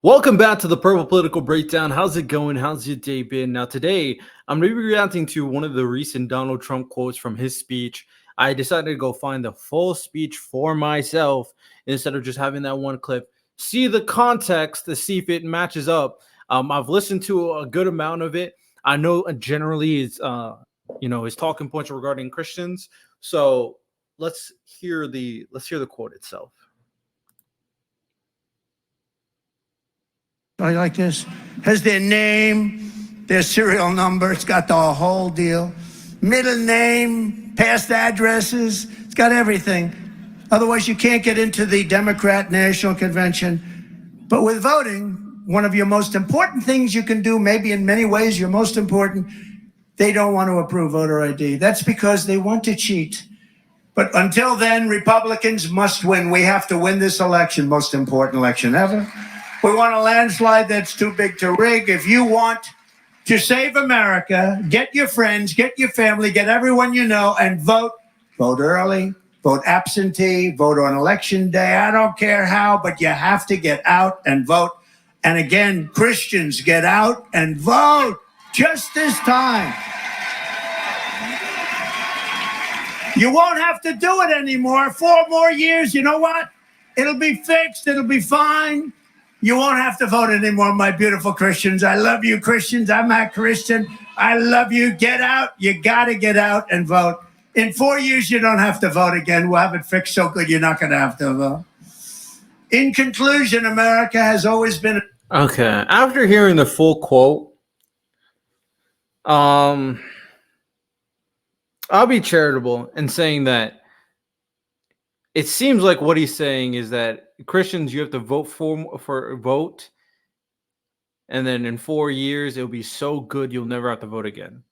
Welcome back to the Purple Political Breakdown. How's it going? How's your day been? Now, today I'm going to be reacting to one of the recent Donald Trump quotes from his speech. I decided to go find the full speech for myself instead of just having that one clip. See the context to see if it matches up. I've listened to a good amount of it. I know generally his talking points regarding Christians. So let's hear the quote itself. Like this, has their name, their serial number, it's got the whole deal. Middle name, past addresses, it's got everything. Otherwise, you can't get into the Democrat National Convention. But with voting, one of your most important things you can do, maybe in many ways your most important, they don't want to approve voter ID. That's because they want to cheat. But until then, Republicans must win. We have to win this election, most important election ever. We want a landslide that's too big to rig. If you want to save America, get your friends, get your family, get everyone you know, and vote. Vote early, vote absentee, vote on election day. I don't care how, but you have to get out and vote. And again, Christians, get out and vote just this time. You won't have to do it anymore. 4 more years, you know what? It'll be fixed. It'll be fine. You won't have to vote anymore, my beautiful Christians. I love you, Christians. I'm a Christian. I love you. Get out. You got to get out and vote. In 4 years, you don't have to vote again. We'll have it fixed so good you're not going to have to vote. In conclusion, America has always been... Okay, after hearing the full quote, I'll be charitable in saying that it seems like what he's saying is that Christians, you have to vote, and then in 4 years it'll be so good you'll never have to vote again.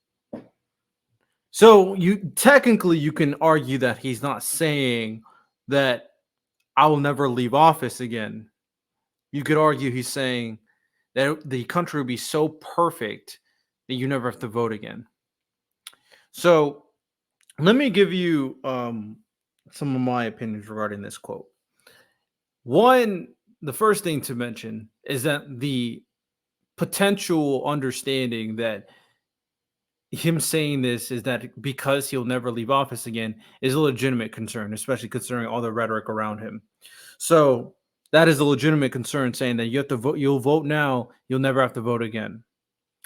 So you can argue that he's not saying that I will never leave office again. You could argue he's saying that the country will be so perfect that you never have to vote again. So let me give you some of my opinions regarding this quote. One, the first thing to mention is that the potential understanding that him saying this is that because he'll never leave office again is a legitimate concern, especially considering all the rhetoric around him. So that is a legitimate concern, saying that you have to vote, you'll vote now, you'll never have to vote again.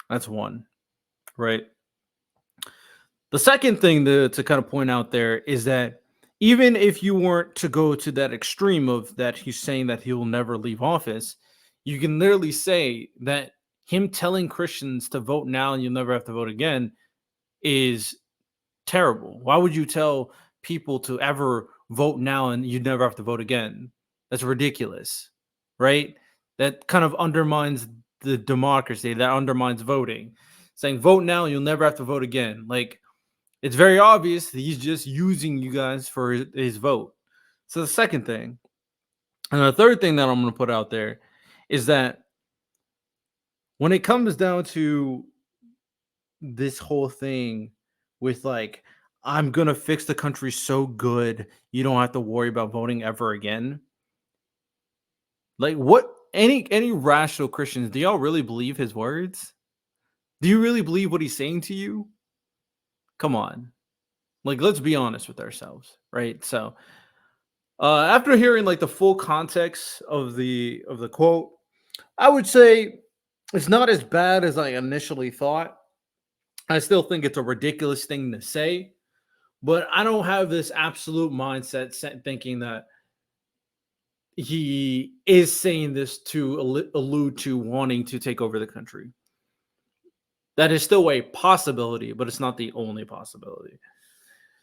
That's one, right? The second thing to kind of point out there is that even if you weren't to go to that extreme of that he's saying that he will never leave office, you can literally say that him telling Christians to vote now and you'll never have to vote again is terrible. Why would you tell people to ever vote now and you never have to vote again? That's ridiculous, right? That kind of undermines the democracy, that undermines voting. Saying vote now and you'll never have to vote again. Like, it's very obvious that he's just using you guys for his vote. So the second thing. And the third thing that I'm going to put out there is that when it comes down to this whole thing with like, I'm going to fix the country so good, you don't have to worry about voting ever again. Like, what, any rational Christians, do y'all really believe his words? Do you really believe what he's saying to you? Come on. Like, let's be honest with ourselves, right? So after hearing like the full context of the quote, I would say it's not as bad as I initially thought. I still think it's a ridiculous thing to say, but I don't have this absolute mindset thinking that he is saying this to allude to wanting to take over the country. That is still a possibility, but it's not the only possibility.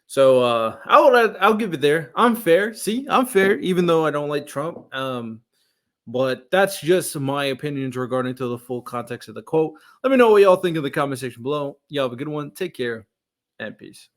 So I'll give it there. I'm fair. See, I'm fair, even though I don't like Trump. But that's just my opinions regarding to the full context of the quote. Let me know what y'all think in the comment section below. Y'all have a good one. Take care and peace.